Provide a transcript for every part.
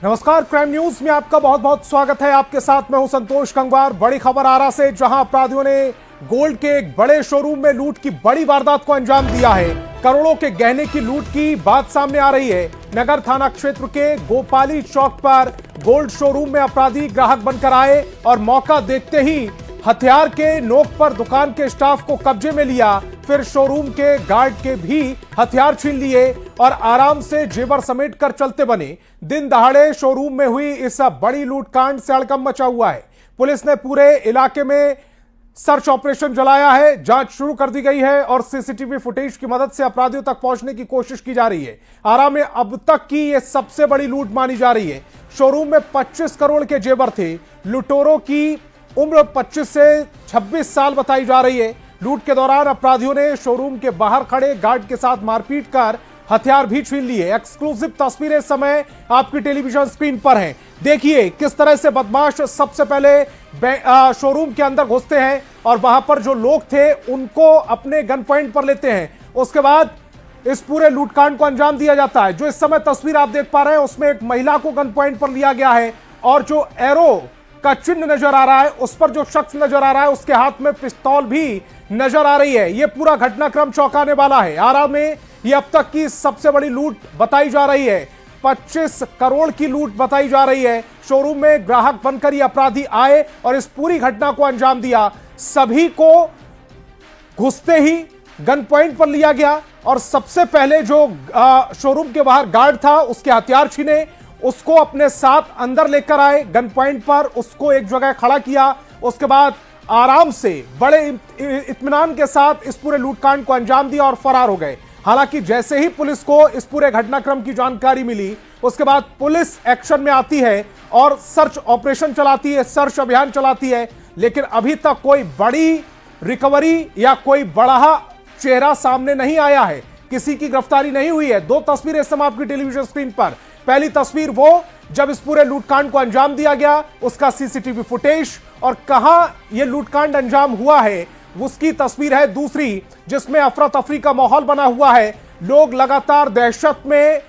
नमस्कार, crime news में आपका बहुत बहुत स्वागत है। आपके साथ मैं हूं संतोष गंगवार। बड़ी खबर आरा से, जहां अपराधियों ने गोल्ड के एक बड़े शोरूम में लूट की बड़ी वारदात को अंजाम दिया है। करोड़ों के गहने की लूट की बात सामने आ रही है। नगर थाना क्षेत्र के गोपाली चौक पर गोल्ड शोरूम में अपराधी ग्राहक बनकर आए और मौका देखते ही हथियार के नोक पर दुकान के स्टाफ को कब्जे में लिया। फिर शोरूम के गार्ड के भी हथियार छीन लिए और आराम से जेवर समेट कर चलते बने। दिन दहाड़े शोरूम में हुई इस बड़ी लूटकांड से हड़कंप मचा हुआ है। पुलिस ने पूरे इलाके में सर्च ऑपरेशन चलाया है, जांच शुरू कर दी गई है और सीसीटीवी फुटेज की मदद से अपराधियों तक पहुंचने की कोशिश की जा रही है। आरा में अब तक की यह सबसे बड़ी लूट मानी जा रही है। शोरूम में 25 करोड़ के जेवर थे। लुटेरों की उम्र 25 से 26 साल बताई जा रही है। लूट के दौरान अपराधियों ने शोरूम के बाहर खड़े गार्ड के साथ मारपीट कर हथियार भी छीन लिए। एक्सक्लूसिव तस्वीरें इस समय आपकी टेलीविजन स्क्रीन पर हैं। देखिए किस तरह से बदमाश सबसे पहले शोरूम के अंदर घुसते हैं और वहां पर जो लोग थे उनको अपने गन पॉइंट पर लेते हैं। उसके बाद इस पूरे लूटकांड को अंजाम दिया जाता है। जो इस समय तस्वीर आप देख पा रहे हैं उसमें एक महिला को गन पॉइंट पर लिया गया है और जो एरो का चिन्ह नजर आ रहा है उस पर जो शख्स नजर आ रहा है उसके हाथ में पिस्तौल भी नजर आ रही है। यह पूरा घटनाक्रम चौंकाने वाला है। आरा में यह अब तक की सबसे बड़ी लूट बताई जा रही है। 25 करोड़ की लूट बताई जा रही है। शोरूम में ग्राहक बनकर ये अपराधी आए और इस पूरी घटना को अंजाम दिया। सभी को घुसते ही गन पॉइंट पर लिया गया और सबसे पहले जो शोरूम के बाहर गार्ड था उसके हथियार छीने, उसको अपने साथ अंदर लेकर आए गन पॉइंट पर, उसको एक जगह खड़ा किया। उसके बाद आराम से बड़े इत्मीनान के साथ इस पूरे लूटकांड को अंजाम दिया और फरार हो गए। हालांकि जैसे ही पुलिस को इस पूरे घटनाक्रम की जानकारी मिली उसके बाद पुलिस एक्शन में आती है और सर्च ऑपरेशन चलाती है, सर्च अभियान चलाती है। लेकिन अभी तक कोई बड़ी रिकवरी या कोई बड़ा चेहरा सामने नहीं आया है। किसी की गिरफ्तारी नहीं हुई है। दो तस्वीरें इस समय आपकी टेलीविजन स्क्रीन पर। पहली तस्वीर वो जब इस पूरे लूटकांड को अंजाम दिया गया, उसका सीसीटीवी फुटेज और कहां यह लूटकांड अंजाम हुआ है उसकी तस्वीर है दूसरी, जिसमें अफरा तफरी का माहौल बना हुआ है। लोग लगातार दहशत में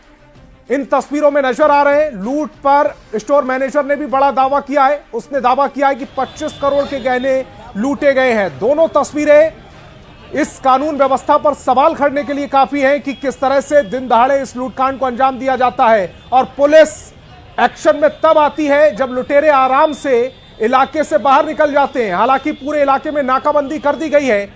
इन तस्वीरों में नजर आ रहे हैं। लूट पर स्टोर मैनेजर ने भी बड़ा दावा किया है। उसने दावा किया है कि 25 करोड़ के गहने लूटे गए हैं। दोनों तस्वीरें इस कानून व्यवस्था पर सवाल खड़ने के लिए काफी है कि किस तरह से दिन दहाड़े इस लूटकांड को अंजाम दिया जाता है और पुलिस एक्शन में तब आती है जब लुटेरे आराम से इलाके से बाहर निकल जाते हैं। हालांकि पूरे इलाके में नाकाबंदी कर दी गई है।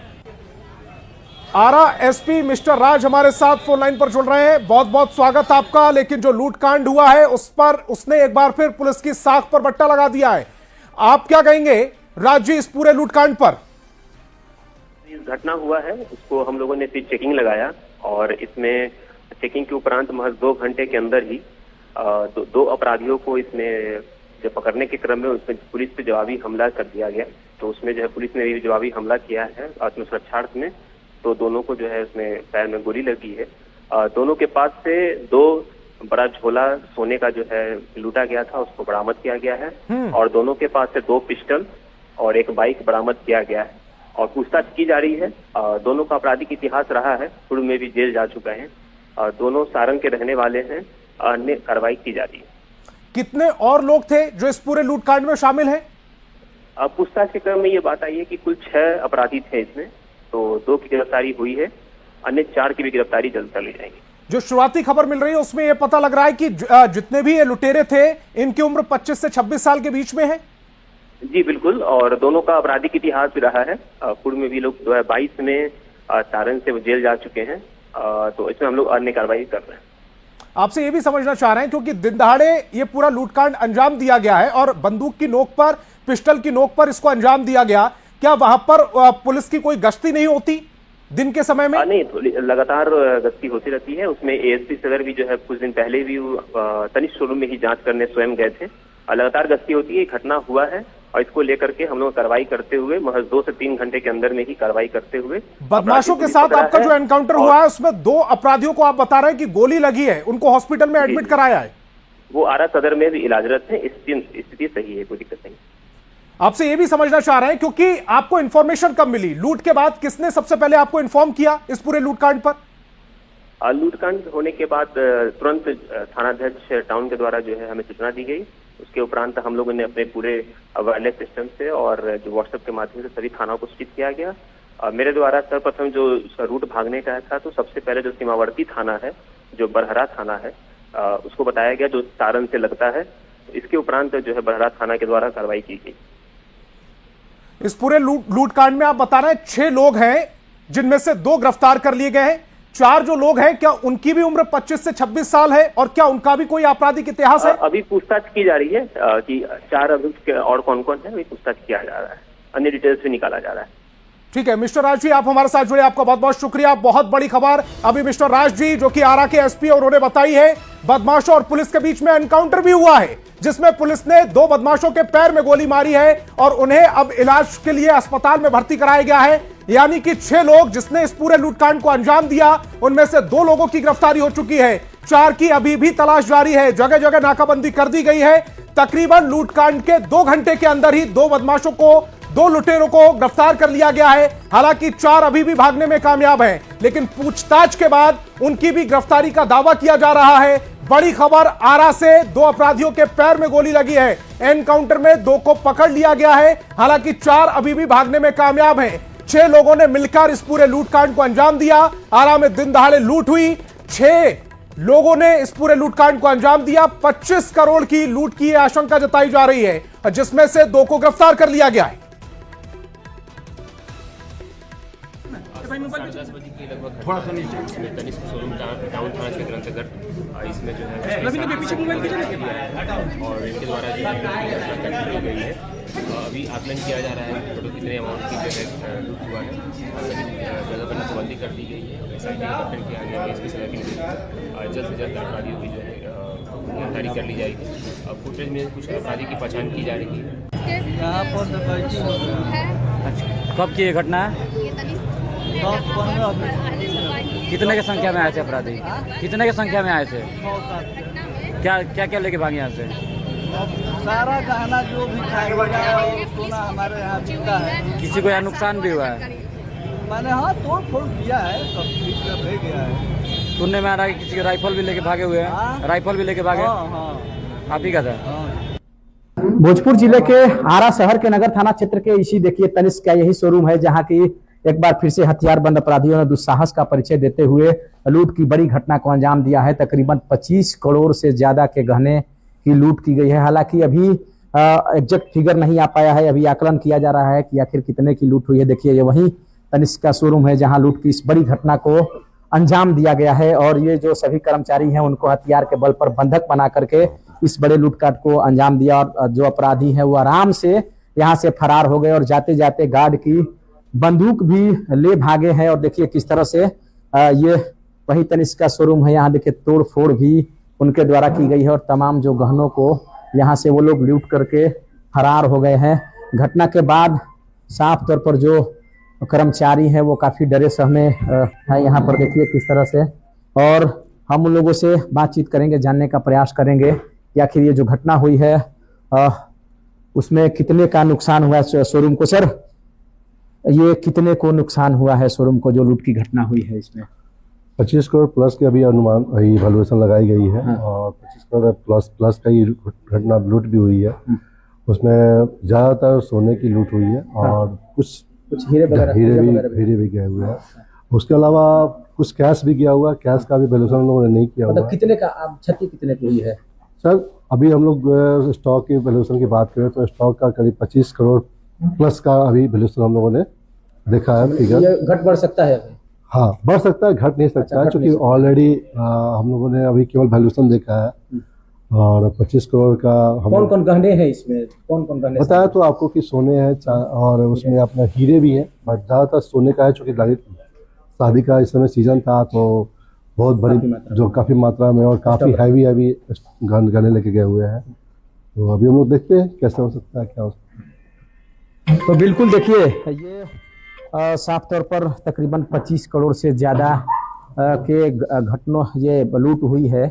आरा एसपी मिस्टर राज हमारे साथ फोन लाइन पर जुड़ रहे हैं। बहुत बहुत स्वागत आपका। लेकिन जो लूटकांड हुआ है उस पर उसने एक बार फिर पुलिस की साख पर बट्टा लगा दिया है। आप क्या कहेंगे राज जी इस पूरे लूटकांड पर? घटना हुआ है उसको हम लोगों ने फिर चेकिंग लगाया और इसमें चेकिंग के उपरांत महज 2 घंटे के अंदर ही दो अपराधियों को इसमें जो पकड़ने के क्रम में उसमें पुलिस पे जवाबी हमला कर दिया गया। तो उसमें जो है पुलिस ने भी जवाबी हमला किया है आत्मसुरक्षार्थ में। तो दोनों को जो है उसमें पैर में गोली लगी है। दोनों के पास से 2 बड़ा झोला सोने का जो है लूटा गया था उसको बरामद किया गया है और दोनों के पास से 2 पिस्टल और एक बाइक बरामद किया गया है और पूछताछ की जा रही है। दोनों का आपराधिक इतिहास रहा है, पूर्व में भी जेल जा चुका है। दोनों सारंग के रहने वाले हैं। अन्य कार्रवाई की जा रही है। कितने और लोग थे जो इस पूरे लूटकांड में शामिल हैं? पूछताछ के क्रम में ये बात आई है कि कुल 6 अपराधी थे इसमें। तो 2 की गिरफ्तारी हुई है, अन्य 4 की भी गिरफ्तारी जल्द कर ली जाएगी। जो शुरुआती खबर मिल रही है उसमें यह पता लग रहा है कि जितने भी ये लुटेरे थे इनकी उम्र 25 से 26 साल के बीच में है। जी बिल्कुल, और दोनों का आपराधिक इतिहास भी रहा है। पूर्व में भी लोग 2022 में सारण से जेल जा चुके हैं। तो इसमें हम लोग अन्य कार्रवाई कर रहे हैं। आपसे ये भी समझना चाह रहे हैं क्योंकि दिन दहाड़े ये पूरा लूटकांड अंजाम दिया गया है और बंदूक की नोक पर, पिस्टल की नोक पर इसको अंजाम दिया गया। क्या वहां पर पुलिस की कोई गश्ती नहीं होती दिन के समय में? नहीं, तो लगातार गश्ती होती रहती है। उसमें एएसपी सदर भी जो है कुछ दिन पहले भी तनिष्क शोरूम में ही जांच करने स्वयं गए थे। लगातार गश्ती होती है। घटना हुआ है और इसको लेकर के हम लोग कार्रवाई करते हुए महज 2 से 3 घंटे के अंदर में ही कार्रवाई करते हुए बदमाशों के साथ आपका जो एनकाउंटर हुआ है उसमें 2 अपराधियों को आप बता रहे हैं कि गोली लगी है, उनको हॉस्पिटल में एडमिट कराया है। वो आरा सदर में भी इलाजरत है। स्थिति सही है, कोई दिक्कत नहीं। आपसे यह भी समझना चाह रहे हैं क्योंकि आपको इंफॉर्मेशन कब मिली? लूट के बाद किसने सबसे पहले आपको इन्फॉर्म किया इस पूरे लूटकांड पर? लूटकांड होने के बाद तुरंत थानाध्यक्ष टाउन के द्वारा जो है हमें सूचना दी गई। उसके उपरांत हम लोगों ने अपने पूरे वायरलेस सिस्टम से और जो व्हाट्सएप के माध्यम से सभी थानाओं को सूचित किया गया। मेरे द्वारा सर्वप्रथम जो रूट भागने का था, तो सबसे पहले जो सीमावर्ती थाना है, जो बरहरा थाना है, उसको बताया गया, जो सारण से लगता है। इसके उपरांत जो है बरहरा थाना के द्वारा कार्रवाई की गई। इस पूरे लूटकांड में आप बता रहे हैं 6 लोग हैं, जिनमें से 2 गिरफ्तार कर लिए गए हैं। 4 जो लोग हैं, क्या उनकी भी उम्र 25 से 26 साल है और क्या उनका भी कोई आपराधिक इतिहास है? अभी पूछताछ की जा रही है कि 4 अभियुक्त और कौन कौन है, अभी पूछताछ किया जा रहा है, अन्य डिटेल्स भी निकाला जा रहा है। ठीक है मिस्टर राज जी, आप हमारे साथ जुड़े, आपका बहुत बहुत शुक्रिया। बहुत बड़ी खबर अभी मिस्टर राज जी जो कि आरा के एसपी और उन्होंने बताई है, बदमाशों और पुलिस के बीच में एनकाउंटर भी हुआ है, जिसमें पुलिस ने 2 बदमाशों के पैर में गोली मारी है और उन्हें अब इलाज के लिए अस्पताल में भर्ती कराया गया है। यानी कि 6 लोग जिसने इस पूरे लूटकांड को अंजाम दिया, उनमें से 2 लोगों की गिरफ्तारी हो चुकी है, 4 की अभी भी तलाश जारी है। जगह जगह नाकाबंदी कर दी गई है। तकरीबन लूटकांड के 2 घंटे के अंदर ही 2 बदमाशों को, 2 लुटेरों को गिरफ्तार कर लिया गया है। हालांकि 4 अभी भी भागने में कामयाब हैं, लेकिन पूछताछ के बाद उनकी भी गिरफ्तारी का दावा किया जा रहा है। बड़ी खबर आरा से, 2 अपराधियों के पैर में गोली लगी है। एनकाउंटर में 2 को पकड़ लिया गया है। हालांकि 4 अभी भी भागने में कामयाब हैं। 6 लोगों ने मिलकर इस पूरे लूटकांड को अंजाम दिया। आरा में दिन दहाड़े लूट हुई, 6 लोगों ने इस पूरे लूटकांड को अंजाम दिया। 25 करोड़ की लूट की आशंका जताई जा रही है, जिसमें से 2 को गिरफ्तार कर लिया गया है। 10:30 बजे के लगभग थोड़ा सा नीचे तनिष्क शोरूम टाउन थाना क्षेत्र अंतर्गत इसमें जो है और इनके द्वारा जो है की गई है। अभी आकलन किया जा रहा है टोटल कितने अमाउंट की जो है लूट हुआ है। सभी जगह पर नाकाबंदी कर दी गई है। SIT का गठन किया गया है। इसकी सजा जल्द से जल्द अपराधियों की जो है गिरफ्तारी कर ली जाएगी। अब फुटेज में कुछ अपराधी की पहचान की जा रही है। यहाँ पर कब की ये घटना है? 10-15 कितने की संख्या में आए थे अपराधी? कितने की संख्या में आए थे? क्या क्या क्या लेके भागे यहाँ से? सारा गहना जो भी खाया और सोना हमारे यहाँ बिकता है। किसी को यहाँ नुकसान भी हुआ है? मैंने हाँ तोड़ फोड़ किया है, सब ठीक रह गया है। सुनने में आ रहा है कि किसी के राइफल भी लेके भागे हुए हैं। राइफल भी लेके भागे? हाँ। आप ही का था? भोजपुर जिले के आरा शहर के नगर थाना क्षेत्र के इसी देखिए तनिष्क का यही शोरूम है, जहां की एक बार फिर से हथियारबंद अपराधियों ने दुस्साहस का परिचय देते हुए लूट की बड़ी घटना को अंजाम दिया है। तकरीबन 25 करोड़ से ज्यादा के गहने की लूट की गई है। हालांकि अभी एग्जैक्ट फिगर नहीं आ पाया है, अभी आकलन किया जा रहा है कि आखिर कितने की लूट हुई है। देखिए ये वही तनिष्क का शोरूम है जहां लूट की इस बड़ी घटना को अंजाम दिया गया है और ये जो सभी कर्मचारी हैं उनको हथियार के बल पर बंधक बना करके इस बड़े लूटकांड को अंजाम दिया और जो अपराधी है वो आराम से यहाँ से फरार हो गए और जाते जाते गार्ड की बंदूक भी ले भागे हैं। और देखिए किस तरह से ये वही तनिष्क का शोरूम है। यहाँ देखिए तोड़ फोड़ भी उनके द्वारा की गई है और तमाम जो गहनों को यहाँ से वो लोग लूट करके फरार हो गए हैं। घटना के बाद साफ तौर पर जो कर्मचारी हैं वो काफी डरे सहमे है यहाँ पर। देखिए किस तरह से, और हम उन लोगों से बातचीत करेंगे, जानने का प्रयास करेंगे कि आखिर ये जो घटना हुई है उसमें कितने का नुकसान हुआ है शोरूम को। सर ये कितने को नुकसान हुआ है शोरूम को जो लूट की घटना हुई है? इसमें 25 करोड़ प्लस के अभी अनुमान वैल्यूएशन लगाई गई है। हाँ। और 25 करोड़ प्लस का ही घटना लूट भी हुई है। उसमें ज्यादातर सोने की लूट हुई है और हाँ। कुछ हीरे भी गए हुए हैं। उसके अलावा कुछ कैश भी गया हुआ है। कैश का भी वैल्यूएशन हम लोगों ने नहीं किया हुआ। कितने का आप क्षति कितने की हुई है? सर अभी हम लोग स्टॉक की वैल्यूएशन की बात करें तो स्टॉक का करीब 25 करोड़ प्लस का अभी वैल्यूएशन हम लोगों ने देखा है। फिगर घट बढ़ सकता है? हाँ बढ़ सकता है, घट नहीं सकता है, क्योंकि ऑलरेडी हम लोगों ने अभी केवल वैल्यूएशन देखा है और 25 करोड़ का कौन कौन गहने हैं इसमें? कौन कौन गहने बताया तो आपको कि सोने हैं और उसमें अपना हीरे भी है, बट ज्यादातर सोने का है चूंकि शादी का इस समय सीजन था तो बहुत बड़ी जो काफी मात्रा में और काफी हैवी गहने लेके गए हुए हैं। तो अभी हम लोग देखते हैं कैसे हो सकता है, क्या हो सकता है। तो बिल्कुल देखिए ये साफ तौर पर तकरीबन 25 करोड़ से ज्यादा के घटना ये लूट हुई है।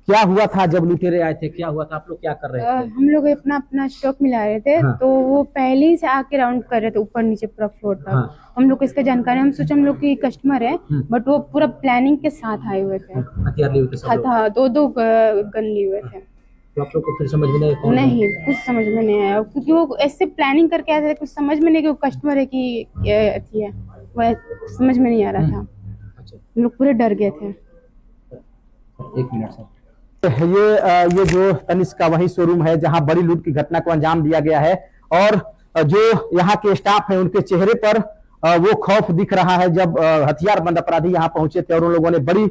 क्या हुआ था जब लुटेरे आए थे, क्या हुआ था, आप लोग क्या कर रहे थे? हम लोग अपना स्टॉक मिला रहे थे। हाँ। तो वो पहले ही से आके राउंड कर रहे थे ऊपर नीचे पूरा फ्लोर तक। हाँ। हम लोग को इसका जानकारी, हम सोचे हम लोग की कस्टमर है, बट वो पूरा प्लानिंग के साथ आए हुए थे। हथियार लिए हुए थे सब लोग? हाँ, दो गन लिए हुए थे। तो आप लोग को फिर समझ में नहीं आया कौन है? नहीं, कुछ समझ में नहीं आया, क्योंकि वो ऐसे प्लानिंग करके आए थे, कुछ समझ में नहीं कि वो कस्टमर है कि अथी है, वो समझ में नहीं आ रहा था। अच्छा, हम लोग पूरे डर गए थे। एक मिनट सर। ये जो तनिष्क का वही शोरूम है जहां बड़ी लूट की घटना को अंजाम दिया गया है, और जो यहाँ के स्टाफ है उनके चेहरे पर वो खौफ दिख रहा है जब हथियारबंद अपराधी यहाँ पहुंचे थे और उन लोगों ने बड़ी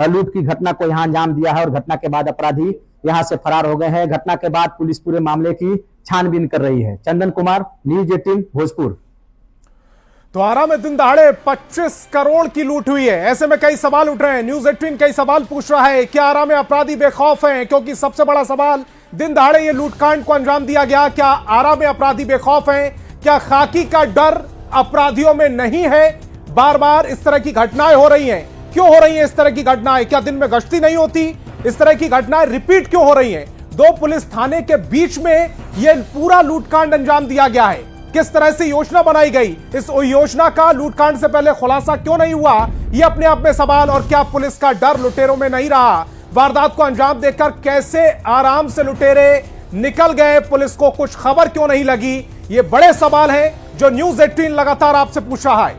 लूट की घटना को यहाँ अंजाम दिया है, और घटना के बाद अपराधी यहाँ से फरार हो गए हैं। घटना के बाद पुलिस पूरे मामले की छानबीन कर रही है। चंदन कुमार, न्यूज 18 भोजपुर। तो आरा में दिन दहाड़े 25 करोड़ की लूट हुई है। ऐसे में कई सवाल उठ रहे हैं। न्यूज 18 कई सवाल पूछ रहा है, क्या आरा में अपराधी बेखौफ हैं? क्योंकि सबसे बड़ा सवाल, दिन दहाड़े ये लूटकांड को अंजाम दिया गया, क्या आरा में अपराधी बेखौफ हैं? क्या खाकी का डर अपराधियों में नहीं है? बार बार इस तरह की घटनाएं हो रही हैं, क्यों हो रही हैं इस तरह की घटनाएं? क्या दिन में गश्ती नहीं होती? इस तरह की घटनाएं रिपीट क्यों हो रही हैं? दो पुलिस थाने के बीच में यह पूरा लूटकांड अंजाम दिया गया है। किस तरह से योजना बनाई गई, इस योजना का लूटकांड से पहले खुलासा क्यों नहीं हुआ? यह अपने आप में सवाल। और क्या पुलिस का डर लुटेरों में नहीं रहा? वारदात को अंजाम देकर कैसे आराम से लुटेरे निकल गए, पुलिस को कुछ खबर क्यों नहीं लगी? ये बड़े सवाल हैं जो न्यूज 18 लगातार आपसे पूछ रहा है।